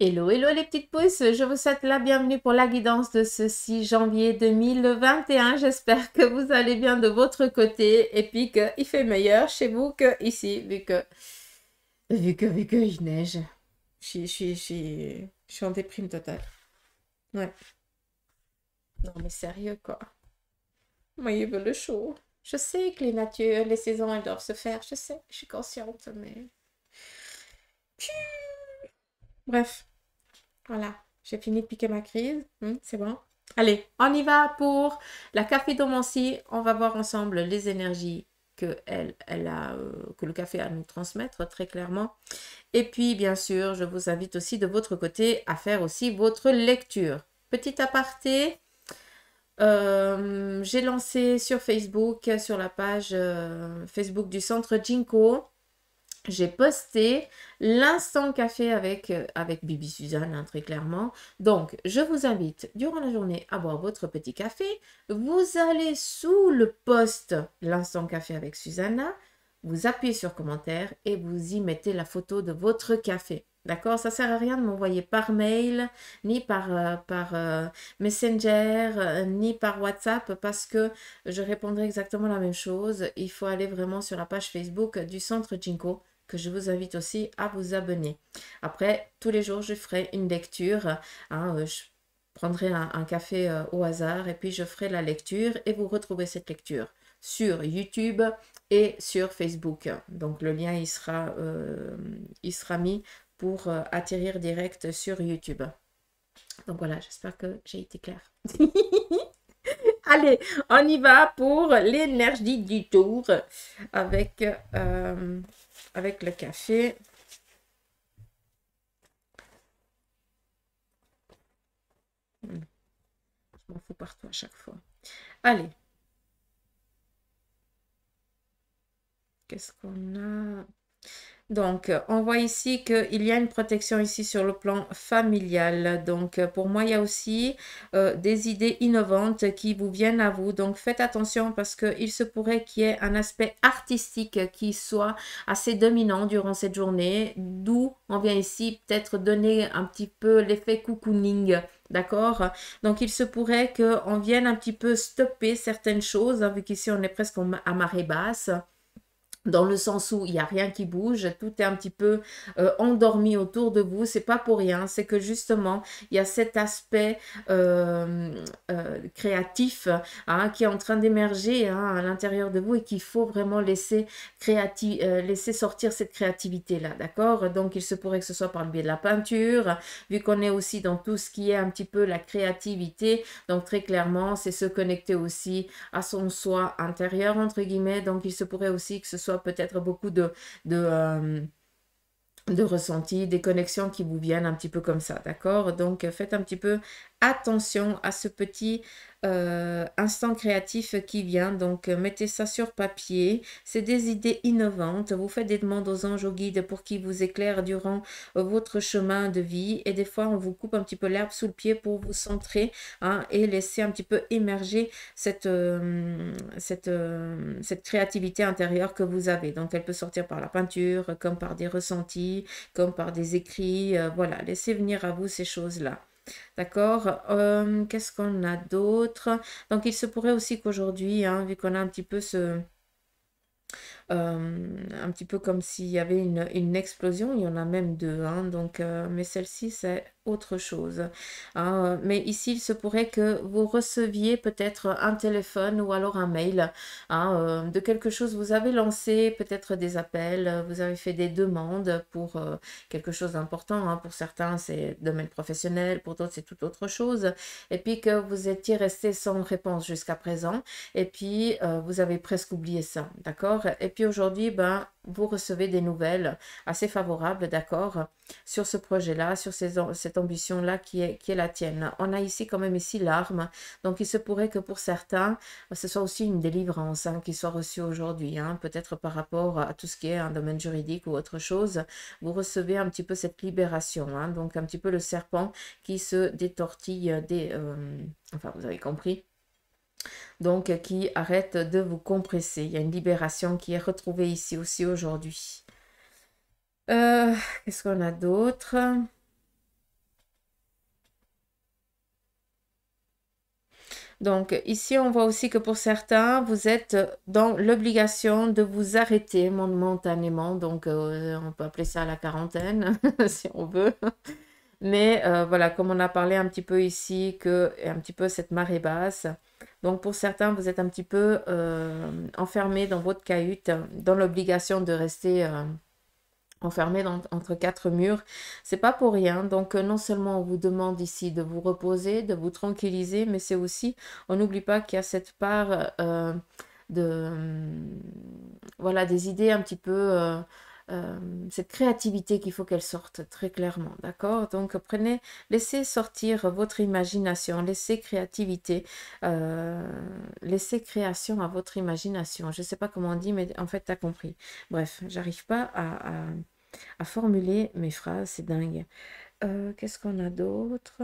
Hello, hello les petites pousses, je vous souhaite la bienvenue pour la guidance de ce 6 janvier 2021. J'espère que vous allez bien de votre côté et puis qu'il fait meilleur chez vous que ici, vu que il neige. Je suis en déprime totale. Ouais. Non mais sérieux quoi. Moi, il veut le chaud. Je sais que les saisons, elles doivent se faire, je sais, je suis consciente, mais... Bref. Voilà, j'ai fini de piquer ma crise. C'est bon. Allez, on y va pour la café Domancy. On va voir ensemble les énergies que que le café a à nous transmettre très clairement. Et puis, bien sûr, je vous invite aussi de votre côté à faire aussi votre lecture. Petit aparté, j'ai lancé sur Facebook, sur la page Facebook du centre Jinko, j'ai posté l'instant café avec Bibi Suzanne, hein, très clairement. Donc, je vous invite durant la journée à boire votre petit café. Vous allez sous le post l'instant café avec Susanna, vous appuyez sur commentaire et vous y mettez la photo de votre café. D'accord? Ça sert à rien de m'envoyer par mail, ni par Messenger, ni par WhatsApp, parce que je répondrai exactement la même chose. Il faut aller vraiment sur la page Facebook du Centre Jinko, que je vous invite aussi à vous abonner. Après, tous les jours, je ferai une lecture. Je prendrai un café au hasard et puis je ferai la lecture et vous retrouvez cette lecture sur YouTube et sur Facebook. Donc, le lien, il sera mis pour atterrir direct sur YouTube. Donc, voilà, j'espère que j'ai été claire. Allez, on y va pour l'énergie du tour avec, avec le café. Je m'en fous partout à chaque fois. Allez. Qu'est-ce qu'on a? Donc, on voit ici qu'il y a une protection ici sur le plan familial. Donc, pour moi, il y a aussi des idées innovantes qui vous viennent à vous. Donc, faites attention parce qu'il se pourrait qu'il y ait un aspect artistique qui soit assez dominant durant cette journée. D'où on vient ici peut-être donner un petit peu l'effet cocooning. D'accord? Donc, il se pourrait qu'on vienne un petit peu stopper certaines choses, hein, vu qu'ici, on est presque à marée basse, dans le sens où il n'y a rien qui bouge, tout est un petit peu endormi autour de vous. C'est pas pour rien, c'est que justement, il y a cet aspect créatif, hein, qui est en train d'émerger, hein, à l'intérieur de vous et qu'il faut vraiment laisser sortir cette créativité-là, d'accord? Donc, il se pourrait que ce soit par le biais de la peinture, vu qu'on est aussi dans tout ce qui est un petit peu la créativité. Donc, très clairement, c'est se connecter aussi à son soi intérieur, entre guillemets. Donc, il se pourrait aussi que ce soit peut-être beaucoup de ressentis, des connexions qui vous viennent un petit peu comme ça, d'accord? Donc, faites un petit peu attention à ce petit instant créatif qui vient. Donc, mettez ça sur papier. C'est des idées innovantes. Vous faites des demandes aux anges, aux guides pour qu'ils vous éclairent durant votre chemin de vie. Et des fois, on vous coupe un petit peu l'herbe sous le pied pour vous centrer, hein, et laisser un petit peu émerger cette créativité intérieure que vous avez. Donc, elle peut sortir par la peinture, comme par des ressentis, comme par des écrits. Voilà, laissez venir à vous ces choses-là. D'accord. Qu'est-ce qu'on a d'autre? Donc, il se pourrait aussi qu'aujourd'hui, hein, vu qu'on a un petit peu un petit peu comme s'il y avait une explosion, il y en a même deux, hein, donc, mais celle-ci, c'est autre chose, hein. Mais ici, il se pourrait que vous receviez peut-être un téléphone ou alors un mail, hein, de quelque chose. Vous avez lancé peut-être des appels, vous avez fait des demandes pour quelque chose d'important, hein. Pour certains, c'est domaine professionnel, pour d'autres, c'est tout autre chose. Et puis que vous étiez resté sans réponse jusqu'à présent. Et puis, vous avez presque oublié ça, d'accord? Et puis aujourd'hui, ben, vous recevez des nouvelles assez favorables, d'accord, sur ce projet-là, sur cette ambition-là qui est la tienne. On a ici quand même ici l'arme. Donc, il se pourrait que pour certains, ce soit aussi une délivrance, hein, qui soit reçue aujourd'hui, hein, peut-être par rapport à tout ce qui est un domaine juridique ou autre chose. Vous recevez un petit peu cette libération, hein, donc un petit peu le serpent qui se détortille enfin, vous avez compris. Donc, qui arrête de vous compresser. Il y a une libération qui est retrouvée ici aussi aujourd'hui. Qu'est-ce qu'on a d'autre? Donc ici, on voit aussi que pour certains, vous êtes dans l'obligation de vous arrêter momentanément. Donc on peut appeler ça la quarantaine, si on veut. Mais voilà, comme on a parlé un petit peu ici, que un petit peu cette marée basse. Donc pour certains, vous êtes un petit peu enfermé dans votre cahute, dans l'obligation de rester enfermé entre quatre murs. C'est pas pour rien. Donc non seulement on vous demande ici de vous reposer, de vous tranquilliser, mais c'est aussi, on n'oublie pas qu'il y a cette part de voilà, des idées un petit peu cette créativité qu'il faut qu'elle sorte très clairement, d'accord? Donc prenez, laissez sortir votre imagination, laissez créativité, euh, laissez création à votre imagination. Je ne sais pas comment on dit, mais en fait, tu as compris. Bref, j'arrive pas à formuler mes phrases, c'est dingue. Qu'est-ce qu'on a d'autre?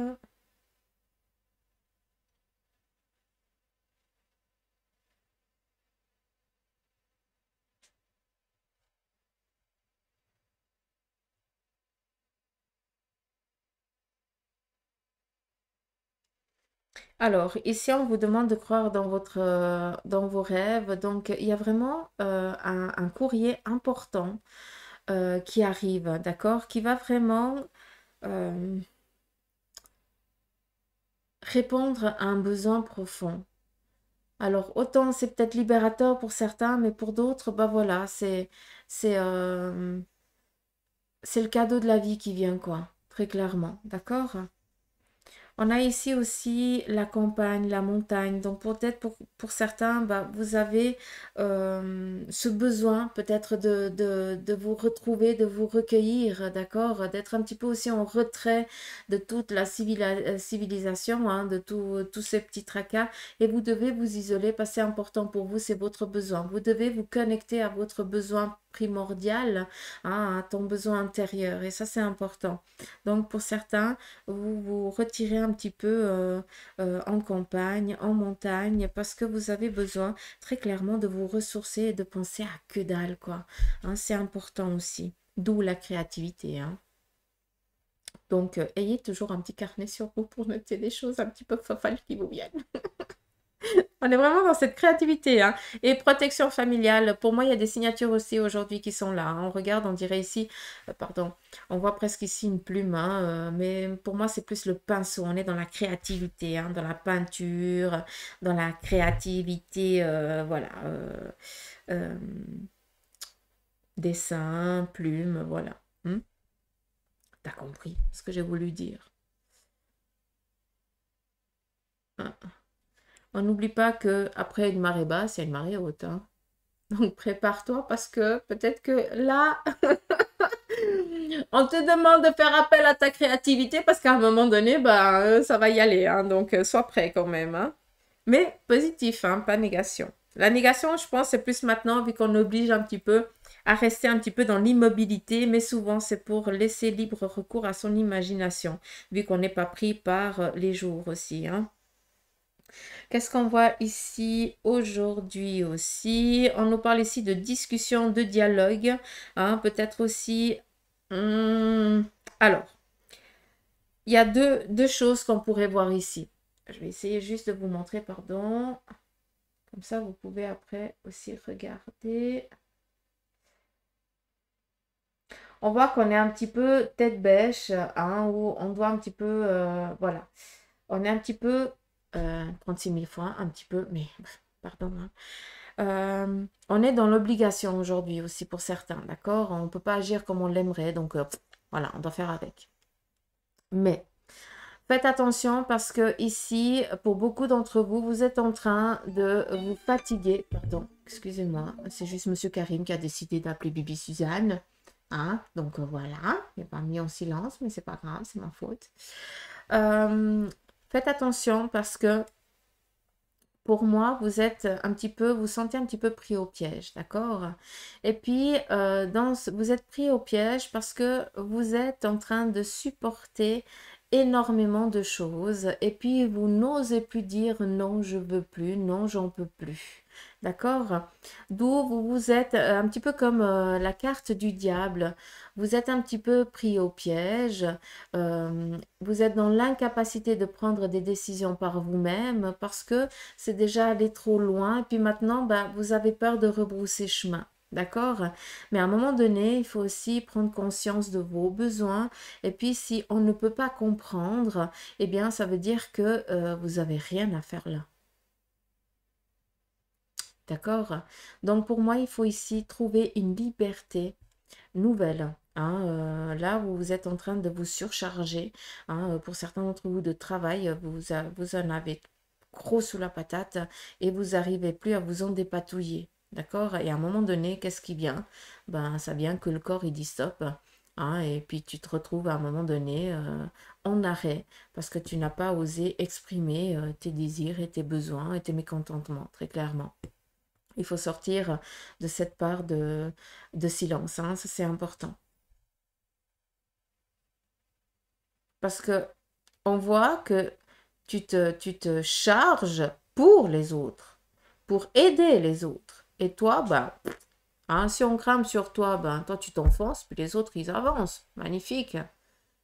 Alors, ici, on vous demande de croire dans dans vos rêves. Donc, il y a vraiment un courrier important qui arrive, d'accord? Qui va vraiment euh, répondre à un besoin profond. Alors, autant c'est peut-être libérateur pour certains, mais pour d'autres, bah voilà, c'est c'est le cadeau de la vie qui vient, quoi, très clairement, d'accord? On a ici aussi la campagne, la montagne. Donc peut-être pour certains, bah, vous avez ce besoin peut-être de vous retrouver, de vous recueillir, d'accord? D'être un petit peu aussi en retrait de toute la civilisation, hein, de tous ces petits tracas. Et vous devez vous isoler parce que c'est important pour vous, c'est votre besoin. Vous devez vous connecter à votre besoin primordial, hein, à ton besoin intérieur. Et ça, c'est important. Donc pour certains, vous vous retirez un petit peu en campagne, en montagne, parce que vous avez besoin très clairement de vous ressourcer et de penser à que dalle, quoi. Hein, c'est important aussi. D'où la créativité, hein. Donc, ayez toujours un petit carnet sur vous pour noter des choses un petit peu folles qui vous viennent. On est vraiment dans cette créativité, hein. Et protection familiale, pour moi, il y a des signatures aussi aujourd'hui qui sont là, hein. On regarde, on dirait ici, pardon, on voit presque ici une plume, hein, mais pour moi, c'est plus le pinceau. On est dans la créativité, hein, dans la peinture, dans la créativité, voilà. Euh, dessin, plume, voilà. Hmm. T'as compris ce que j'ai voulu dire. Hein. On n'oublie pas que après une marée basse, il y a une marée haute, hein. Donc prépare-toi parce que peut-être que là, on te demande de faire appel à ta créativité parce qu'à un moment donné, bah, ça va y aller, hein. Donc sois prêt quand même, hein. Mais positif, hein, pas négation. La négation, je pense, c'est plus maintenant, vu qu'on oblige un petit peu à rester un petit peu dans l'immobilité, mais souvent c'est pour laisser libre recours à son imagination, vu qu'on n'est pas pris par les jours aussi, hein. Qu'est-ce qu'on voit ici aujourd'hui aussi? On nous parle ici de discussion, de dialogue, hein, peut-être aussi. Alors, il y a deux choses qu'on pourrait voir ici. Je vais essayer juste de vous montrer, pardon. Comme ça, vous pouvez après aussi regarder. On voit qu'on est un petit peu tête bêche, hein, où on doit un petit peu, voilà. On est un petit peu, 36 000 fois, un petit peu, mais pardon, hein. On est dans l'obligation aujourd'hui aussi pour certains, d'accord? On ne peut pas agir comme on l'aimerait, donc voilà, on doit faire avec. Mais faites attention parce que ici, pour beaucoup d'entre vous, vous êtes en train de vous fatiguer. Pardon, excusez-moi, c'est juste Monsieur Karim qui a décidé d'appeler Bibi Suzanne. Hein? Donc voilà, il n'est pas mis en silence, mais c'est pas grave, c'est ma faute. Faites attention parce que pour moi, vous êtes un petit peu, vous sentez un petit peu pris au piège, d'accord? Et puis, vous êtes pris au piège parce que vous êtes en train de supporter énormément de choses et puis vous n'osez plus dire non, je veux plus, non, j'en peux plus. D'accord? D'où vous êtes un petit peu comme la carte du diable. Vous êtes un petit peu pris au piège. Vous êtes dans l'incapacité de prendre des décisions par vous-même parce que c'est déjà allé trop loin. Et puis maintenant, ben, vous avez peur de rebrousser chemin. D'accord? Mais à un moment donné, il faut aussi prendre conscience de vos besoins. Et puis, si on ne peut pas comprendre, eh bien, ça veut dire que vous avez rien à faire là. D'accord? Donc pour moi, il faut ici trouver une liberté nouvelle. Hein, là, vous êtes en train de vous surcharger. Hein, pour certains d'entre vous de travail, vous en avez gros sous la patate et vous n'arrivez plus à vous en dépatouiller. D'accord? Et à un moment donné, qu'est-ce qui vient? Ben, ça vient que le corps, il dit stop. Hein, et puis tu te retrouves à un moment donné en arrêt parce que tu n'as pas osé exprimer tes désirs et tes besoins et tes mécontentements, très clairement. Il faut sortir de cette part de silence, hein, ça c'est important. Parce que on voit que tu te charges pour les autres, pour aider les autres. Et toi, bah, hein, si on crame sur toi, ben, toi tu t'enfonces, puis les autres ils avancent. Magnifique.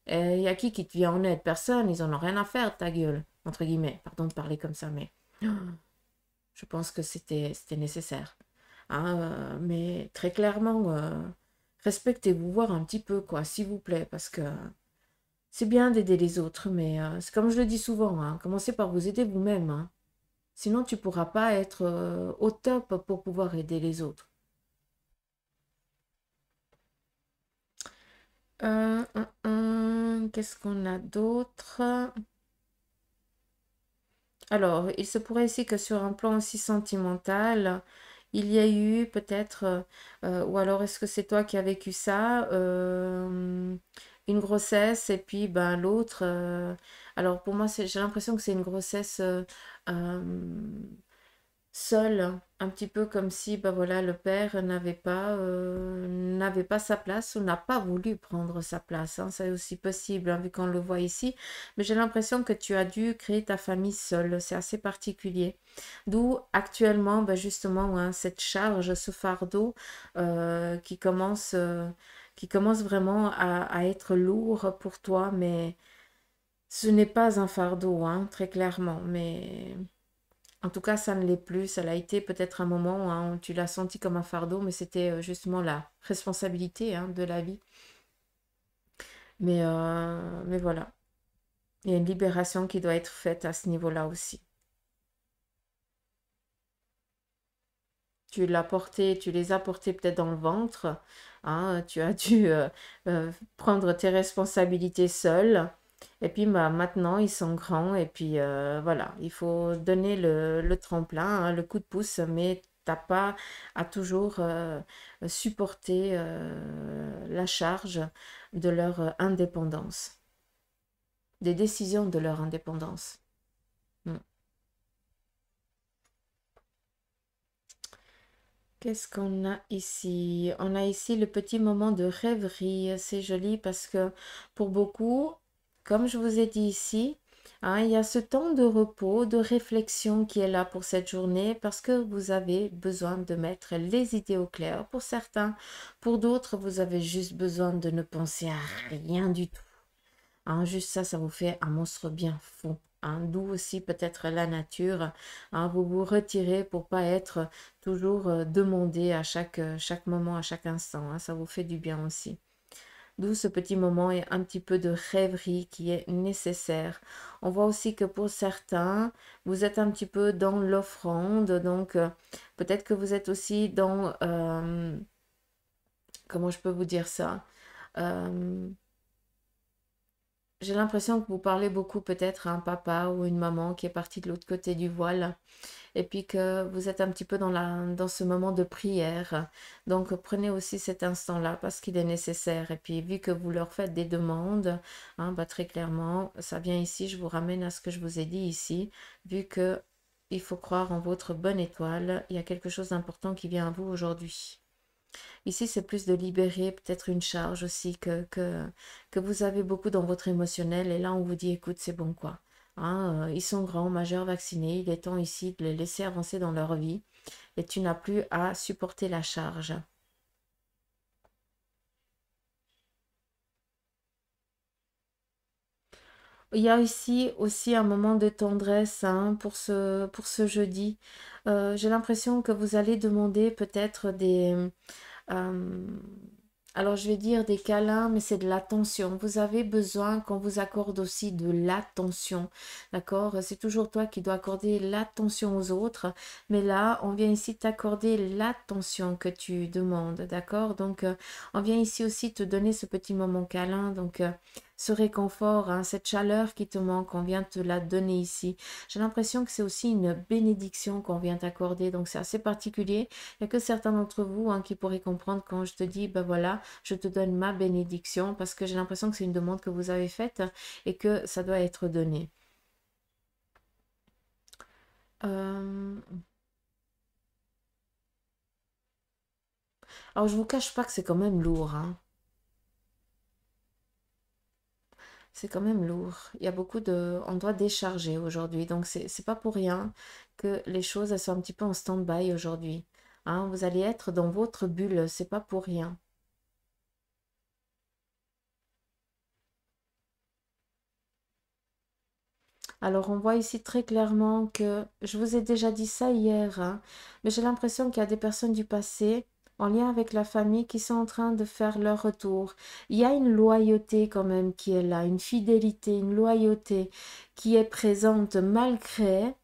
Et il y a qui te vient en aide? Personne, ils en ont rien à faire de ta gueule, entre guillemets. Pardon de parler comme ça, mais je pense que c'était nécessaire. Hein, mais très clairement, respectez-vous, voir un petit peu, quoi, s'il vous plaît, parce que c'est bien d'aider les autres, mais c'est comme je le dis souvent, hein, commencez par vous aider vous-même. Hein. Sinon, tu ne pourras pas être au top pour pouvoir aider les autres. Qu'est-ce qu'on a d'autre? Alors, il se pourrait ici que sur un plan aussi sentimental, il y a eu peut-être, ou alors est-ce que c'est toi qui as vécu ça, une grossesse et puis ben l'autre, alors pour moi j'ai l'impression que c'est une grossesse euh, seul, un petit peu comme si bah voilà, le père n'avait pas sa place ou n'a pas voulu prendre sa place. Hein. C'est aussi possible, hein, vu qu'on le voit ici. Mais j'ai l'impression que tu as dû créer ta famille seule. C'est assez particulier. D'où actuellement, bah, justement, hein, cette charge, ce fardeau qui commence vraiment à être lourd pour toi. Mais ce n'est pas un fardeau, hein, très clairement. Mais en tout cas, ça ne l'est plus. Ça l'a été peut-être un moment hein, où tu l'as senti comme un fardeau, mais c'était justement la responsabilité hein, de la vie. Mais voilà, il y a une libération qui doit être faite à ce niveau-là aussi. Tu l'as porté, tu les as portés peut-être dans le ventre. Hein, tu as dû prendre tes responsabilités seul. Et puis bah, maintenant, ils sont grands. Et puis voilà, il faut donner le tremplin, hein, le coup de pouce. Mais t'as pas à toujours supporter la charge de leur indépendance, des décisions de leur indépendance. Mm. Qu'est-ce qu'on a ici? On a ici le petit moment de rêverie. C'est joli parce que pour beaucoup, comme je vous ai dit ici, hein, il y a ce temps de repos, de réflexion qui est là pour cette journée parce que vous avez besoin de mettre les idées au clair pour certains. Pour d'autres, vous avez juste besoin de ne penser à rien du tout. Hein, juste ça, ça vous fait un monstre bien fou. Hein, d'où aussi peut-être la nature. Hein, vous vous retirez pour pas être toujours demandé à chaque moment, à chaque instant. Hein, ça vous fait du bien aussi. D'où ce petit moment et un petit peu de rêverie qui est nécessaire. On voit aussi que pour certains, vous êtes un petit peu dans l'offrande. Donc, peut-être que vous êtes aussi dans... comment je peux vous dire ça? Euh, J'ai l'impression que vous parlez beaucoup peut-être à un papa ou une maman qui est parti de l'autre côté du voile et puis que vous êtes un petit peu dans ce moment de prière. Donc prenez aussi cet instant-là parce qu'il est nécessaire. Et puis vu que vous leur faites des demandes, hein, bah, très clairement, ça vient ici, je vous ramène à ce que je vous ai dit ici, vu que il faut croire en votre bonne étoile, il y a quelque chose d'important qui vient à vous aujourd'hui. Ici, c'est plus de libérer peut-être une charge aussi que vous avez beaucoup dans votre émotionnel. Et là, on vous dit, écoute, c'est bon quoi. Hein, ils sont grands, majeurs, vaccinés. Il est temps ici de les laisser avancer dans leur vie. et tu n'as plus à supporter la charge. Il y a ici aussi un moment de tendresse hein, pour ce jeudi. J'ai l'impression que vous allez demander peut-être euh, alors je vais dire des câlins, mais c'est de l'attention. Vous avez besoin qu'on vous accorde aussi de l'attention, d'accord? C'est toujours toi qui dois accorder l'attention aux autres, mais là, on vient ici t'accorder l'attention que tu demandes, d'accord? Donc, on vient ici aussi te donner ce petit moment câlin, donc ce réconfort, hein, cette chaleur qui te manque, on vient te la donner ici. J'ai l'impression que c'est aussi une bénédiction qu'on vient t'accorder, donc c'est assez particulier. Il n'y a que certains d'entre vous hein, qui pourraient comprendre quand je te dis, ben voilà, je te donne ma bénédiction, parce que j'ai l'impression que c'est une demande que vous avez faite et que ça doit être donné. Euh, Alors, je vous cache pas que c'est quand même lourd, hein. C'est quand même lourd. Il y a beaucoup de... On doit décharger aujourd'hui. Donc, c'est pas pour rien que les choses elles sont un petit peu en stand-by aujourd'hui. Hein, vous allez être dans votre bulle. C'est pas pour rien. Alors, on voit ici très clairement que... Je vous ai déjà dit ça hier, hein, mais j'ai l'impression qu'il y a des personnes du passé en lien avec la famille qui sont en train de faire leur retour. Il y a une loyauté quand même qui est là, une fidélité, une loyauté qui est présente malgré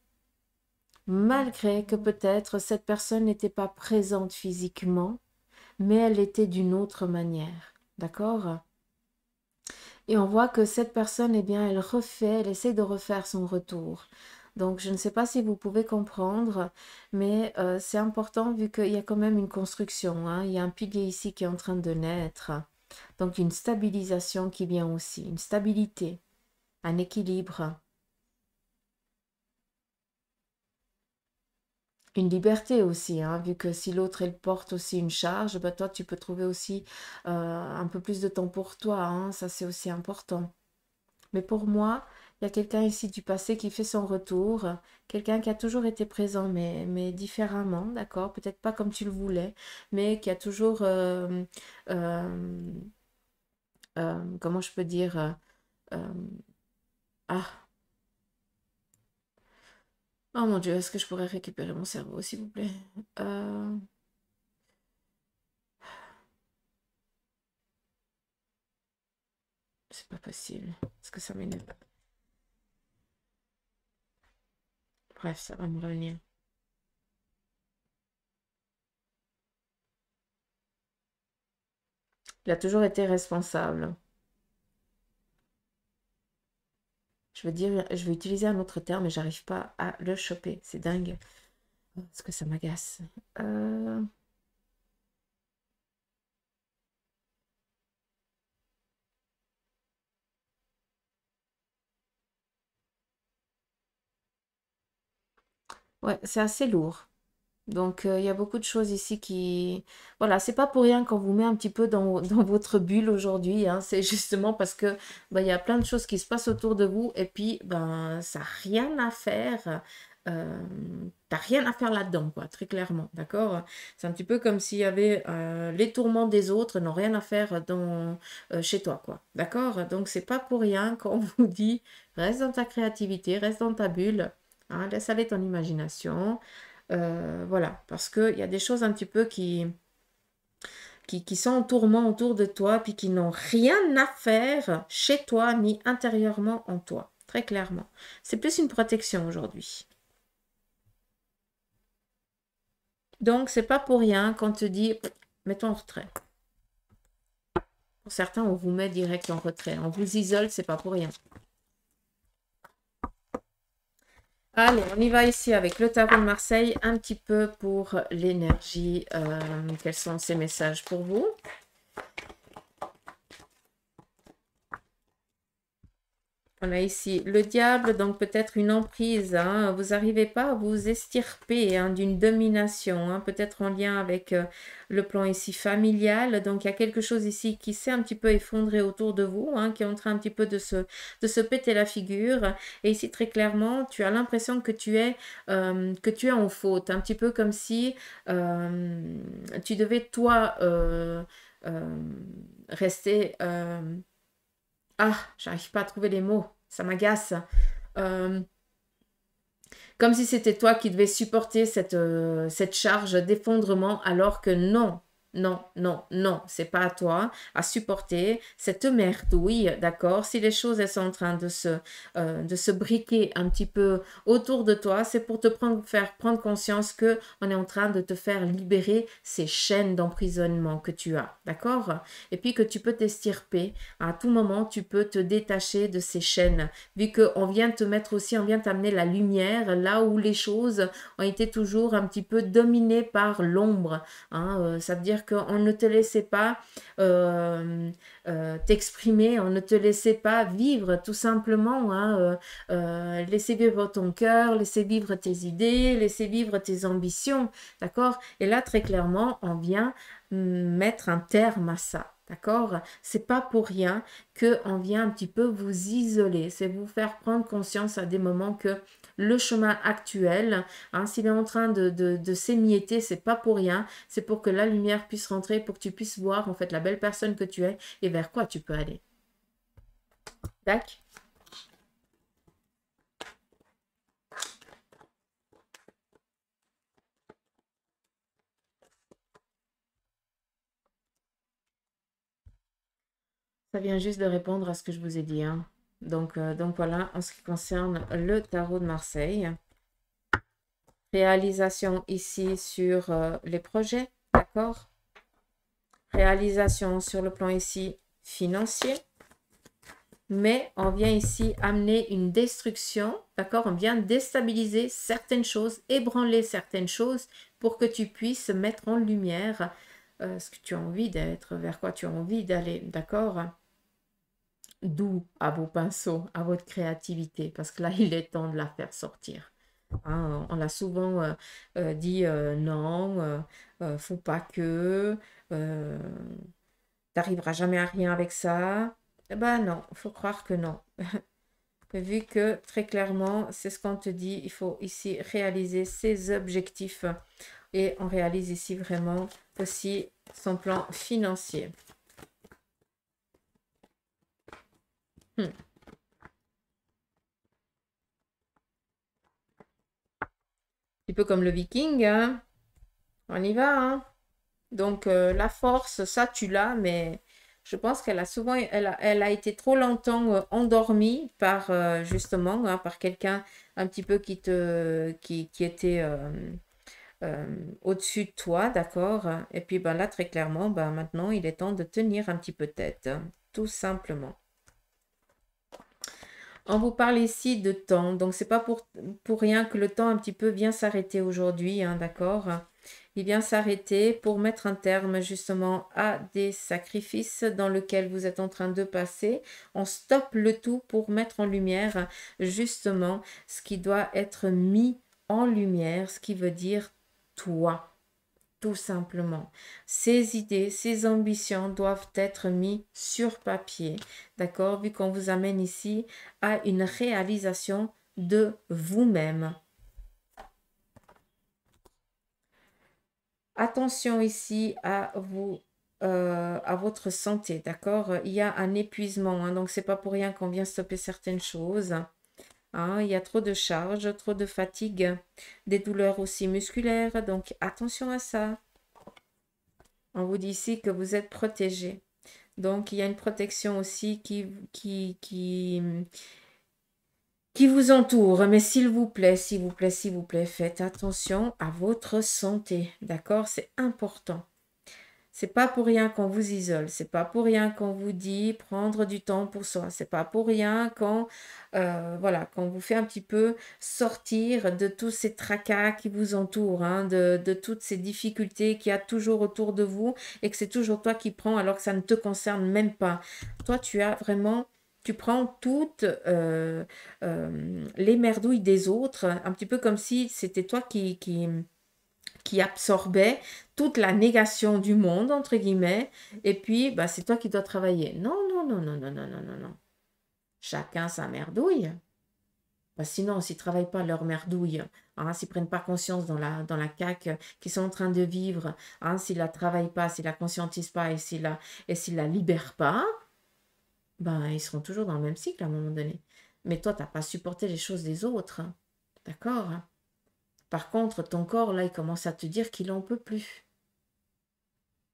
que peut-être cette personne n'était pas présente physiquement, mais elle était d'une autre manière. D'accord? Et on voit que cette personne, eh bien, elle essaie de refaire son retour. Donc, je ne sais pas si vous pouvez comprendre, mais c'est important vu qu'il y a quand même une construction, hein. Il y a un pilier ici qui est en train de naître. Donc, une stabilisation qui vient aussi, une stabilité, un équilibre. Une liberté aussi, hein, vu que si l'autre, elle porte aussi une charge, bah, toi, tu peux trouver aussi un peu plus de temps pour toi, hein, ça, c'est aussi important. Mais pour moi, il y a quelqu'un ici du passé qui fait son retour, quelqu'un qui a toujours été présent, mais différemment, d'accord? Peut-être pas comme tu le voulais, mais qui a toujours, euh, comment je peux dire, euh, ah, oh mon Dieu, est-ce que je pourrais récupérer mon cerveau, s'il vous plaît? Euh, c'est pas possible. Est-ce que ça m'énerve? Bref, ça va me revenir. Il a toujours été responsable. Je veux dire, je vais utiliser un autre terme, mais j'arrive pas à le choper. C'est dingue. Est-ce que ça m'agace? Euh, Ouais, c'est assez lourd. Donc, il y a beaucoup de choses ici qui... Voilà, c'est pas pour rien qu'on vous met un petit peu dans, dans votre bulle aujourd'hui, hein. C'est justement parce que bah, il y a plein de choses qui se passent autour de vous et puis ben ça n'a rien à faire. Euh, T'as rien à faire là-dedans, quoi, très clairement, d'accord? C'est un petit peu comme s'il y avait les tourments des autres n'ont rien à faire chez toi, quoi, d'accord? Donc, c'est pas pour rien qu'on vous dit reste dans ta créativité, reste dans ta bulle, hein, laisse aller ton imagination. Voilà, parce qu'il y a des choses un petit peu qui sont en tourment autour de toi, puis qui n'ont rien à faire chez toi, ni intérieurement en toi, très clairement. C'est plus une protection aujourd'hui. Donc, c'est pas pour rien qu'on te dit, mets-toi en retrait. Pour certains, on vous met direct en retrait. On vous isole, c'est pas pour rien. Allez, on y va ici avec le tarot de Marseille, un petit peu pour l'énergie. Quels sont ces messages pour vous? On a ici le diable, donc peut-être une emprise, hein. Vous n'arrivez pas à vous extirper hein, d'une domination, hein, peut-être en lien avec le plan ici familial. Donc il y a quelque chose ici qui s'est un petit peu effondré autour de vous, hein, qui est en train un petit peu de se péter la figure. Et ici très clairement, tu as l'impression que tu es en faute, un petit peu comme si tu devais toi euh, rester... ah, j'arrive pas à trouver les mots, ça m'agace. Euh, Comme si c'était toi qui devais supporter cette charge d'effondrement, alors que non, non, non, non, c'est pas à toi à supporter cette merdouille, d'accord? Si les choses elles sont en train de se briquer un petit peu autour de toi, c'est pour te faire prendre conscience que on est en train de te faire libérer ces chaînes d'emprisonnement que tu as, d'accord? Et puis que tu peux t'estirper, à tout moment, tu peux te détacher de ces chaînes vu qu'on vient te mettre aussi, on vient t'amener la lumière là où les choses ont été toujours un petit peu dominées par l'ombre. Hein, ça veut dire qu'on ne te laissait pas t'exprimer, on ne te laissait pas vivre tout simplement. Hein, laisser vivre ton cœur, laisser vivre tes idées, laisser vivre tes ambitions. D'accord? Et là, très clairement, on vient mettre un terme à ça. D'accord? C'est pas pour rien qu'on vient un petit peu vous isoler, c'est vous faire prendre conscience à des moments que le chemin actuel, hein, s'il est en train de s'émietter, c'est pas pour rien, c'est pour que la lumière puisse rentrer, pour que tu puisses voir en fait la belle personne que tu es et vers quoi tu peux aller. Tac. Ça vient juste de répondre à ce que je vous ai dit. Hein. Donc voilà, en ce qui concerne le tarot de Marseille. Réalisation ici sur les projets, d'accord? Réalisation sur le plan ici financier. Mais on vient ici amener une destruction, d'accord? On vient déstabiliser certaines choses, ébranler certaines choses pour que tu puisses mettre en lumière ce que tu as envie d'être, vers quoi tu as envie d'aller, d'accord? D'où à vos pinceaux, à votre créativité, parce que là, il est temps de la faire sortir. Hein, on l'a souvent dit non, faut pas que, euh, t'arriveras jamais à rien avec ça. Eh ben non, il faut croire que non. Vu que très clairement, c'est ce qu'on te dit, il faut ici réaliser ses objectifs et on réalise ici vraiment aussi son plan financier. Un petit peu comme le viking, hein. On y va, hein. Donc la force, ça tu l'as, mais je pense qu'elle a souvent, elle a été trop longtemps endormie par justement, hein, par quelqu'un un petit peu qui était au-dessus de toi, d'accord? Et puis ben là, très clairement, ben maintenant, il est temps de tenir un petit peu tête, hein, tout simplement. On vous parle ici de temps, donc c'est pas pour rien que le temps un petit peu vient s'arrêter aujourd'hui, hein, d'accord? Il vient s'arrêter pour mettre un terme justement à des sacrifices dans lesquels vous êtes en train de passer. On stoppe le tout pour mettre en lumière justement ce qui doit être mis en lumière, ce qui veut dire toi. Tout simplement. Ces idées, ces ambitions doivent être mises sur papier, d'accord? Vu qu'on vous amène ici à une réalisation de vous-même. Attention ici à vous, à votre santé, d'accord? Il y a un épuisement, hein, donc c'est pas pour rien qu'on vient stopper certaines choses. Hein, il y a trop de charges, trop de fatigue, des douleurs aussi musculaires, donc attention à ça. On vous dit ici que vous êtes protégé. Donc, il y a une protection aussi qui vous entoure. Mais s'il vous plaît, s'il vous plaît, s'il vous plaît, faites attention à votre santé. D'accord? C'est important. C'est pas pour rien qu'on vous isole, c'est pas pour rien qu'on vous dit prendre du temps pour soi, c'est pas pour rien qu'on voilà, qu'on vous fait un petit peu sortir de tous ces tracas qui vous entourent, hein, de toutes ces difficultés qu'il y a toujours autour de vous et que c'est toujours toi qui prends alors que ça ne te concerne même pas. Toi, tu as vraiment tu prends toutes les merdouilles des autres, un petit peu comme si c'était toi qui absorbait toute la négation du monde, entre guillemets, et puis bah, c'est toi qui dois travailler. Non, non, non, non, non, non, non, non, non. Chacun sa merdouille. Bah, sinon, s'ils ne travaillent pas leur merdouille, hein, s'ils ne prennent pas conscience dans la caque qu'ils sont en train de vivre, hein, s'ils ne la travaillent pas, s'ils ne la conscientisent pas et s'ils la libèrent pas, ben, ils seront toujours dans le même cycle à un moment donné. Mais toi, tu n'as pas supporté les choses des autres. D'accord? Par contre, ton corps, là, il commence à te dire qu'il n'en peut plus.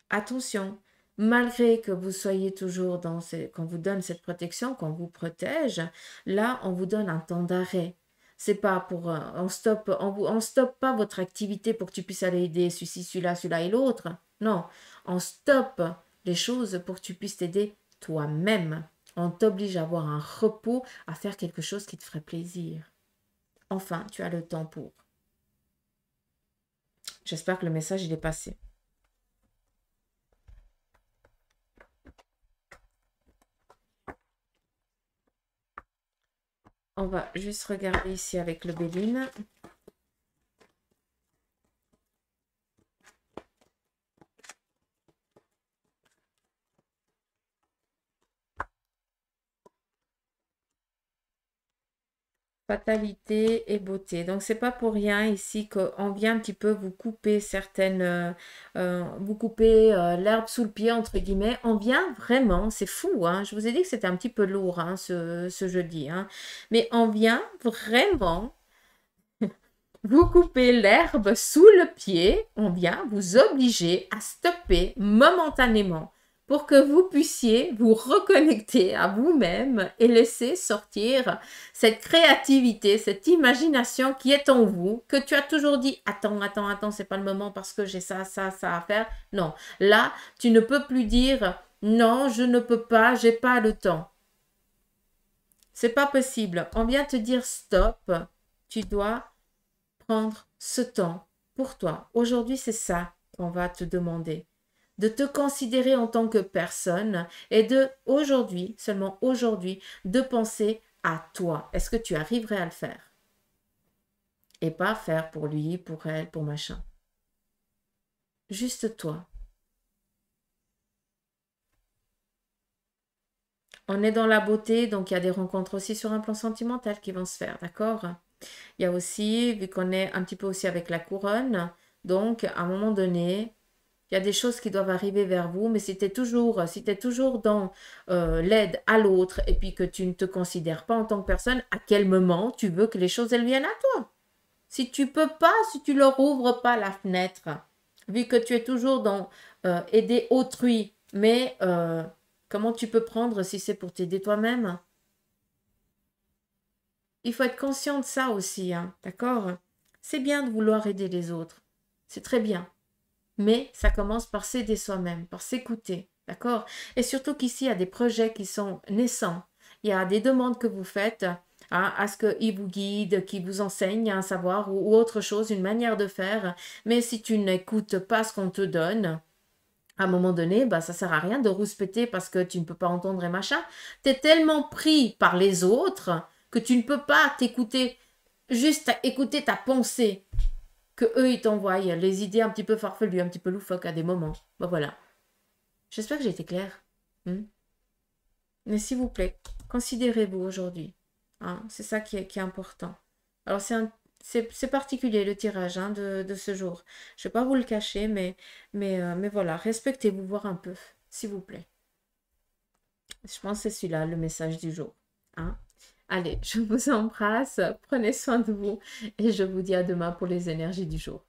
Attention, malgré que vous soyez toujours qu'on vous donne cette protection, qu'on vous protège, là, on vous donne un temps d'arrêt. C'est pas pour, on stoppe pas votre activité pour que tu puisses aller aider celui-ci, celui-là et l'autre. Non, on stoppe les choses pour que tu puisses t'aider toi-même. On t'oblige à avoir un repos, à faire quelque chose qui te ferait plaisir. Enfin, tu as le temps pour. J'espère que le message, il est passé. On va juste regarder ici avec le Béline. Fatalité et beauté. Donc, c'est pas pour rien ici qu'on vient un petit peu vous couper vous couper l'herbe sous le pied, entre guillemets. On vient vraiment, c'est fou, hein. Je vous ai dit que c'était un petit peu lourd, hein, ce jeudi, hein. Mais on vient vraiment vous couper l'herbe sous le pied. On vient vous obliger à stopper momentanément pour que vous puissiez vous reconnecter à vous-même et laisser sortir cette créativité, cette imagination qui est en vous, que tu as toujours dit, attends, attends, attends, c'est pas le moment parce que j'ai ça, ça, ça à faire. Non, là, tu ne peux plus dire, non, je ne peux pas, j'ai pas le temps. C'est pas possible. On vient te dire stop, tu dois prendre ce temps pour toi. Aujourd'hui, c'est ça qu'on va te demander, de te considérer en tant que personne et de aujourd'hui, seulement aujourd'hui, de penser à toi. Est-ce que tu arriverais à le faire? Et pas faire pour lui, pour elle, pour machin. Juste toi. On est dans la beauté, donc il y a des rencontres aussi sur un plan sentimental qui vont se faire, d'accord? Il y a aussi, vu qu'on est un petit peu aussi avec la couronne, donc à un moment donné, il y a des choses qui doivent arriver vers vous, mais si tu es toujours dans l'aide à l'autre et puis que tu ne te considères pas en tant que personne, à quel moment tu veux que les choses elles viennent à toi? Si tu peux pas, si tu leur ouvres pas la fenêtre, vu que tu es toujours dans aider autrui, mais comment tu peux prendre si c'est pour t'aider toi-même? Il faut être conscient de ça aussi, hein, d'accord? C'est bien de vouloir aider les autres, c'est très bien. Mais ça commence par s'aider soi-même, par s'écouter, d'accord? Et surtout qu'ici, il y a des projets qui sont naissants. Il y a des demandes que vous faites hein, à ce qu'ils vous guident, qu'ils vous enseignent un savoir ou autre chose, une manière de faire. Mais si tu n'écoutes pas ce qu'on te donne, à un moment donné, bah, ça sert à rien de rouspéter parce que tu ne peux pas entendre et machin. Tu es tellement pris par les autres que tu ne peux pas t'écouter, juste écouter ta pensée que eux ils t'envoient les idées un petit peu farfelues, un petit peu loufoques à des moments. Ben voilà. J'espère que j'ai été claire. Mais s'il vous plaît, considérez-vous aujourd'hui. Hein, c'est ça qui est important. Alors c'est particulier le tirage hein, de ce jour. Je ne vais pas vous le cacher, mais voilà, respectez-vous voir un peu, s'il vous plaît. Je pense que c'est celui-là, le message du jour. Hein. Allez, je vous embrasse, prenez soin de vous et je vous dis à demain pour les énergies du jour.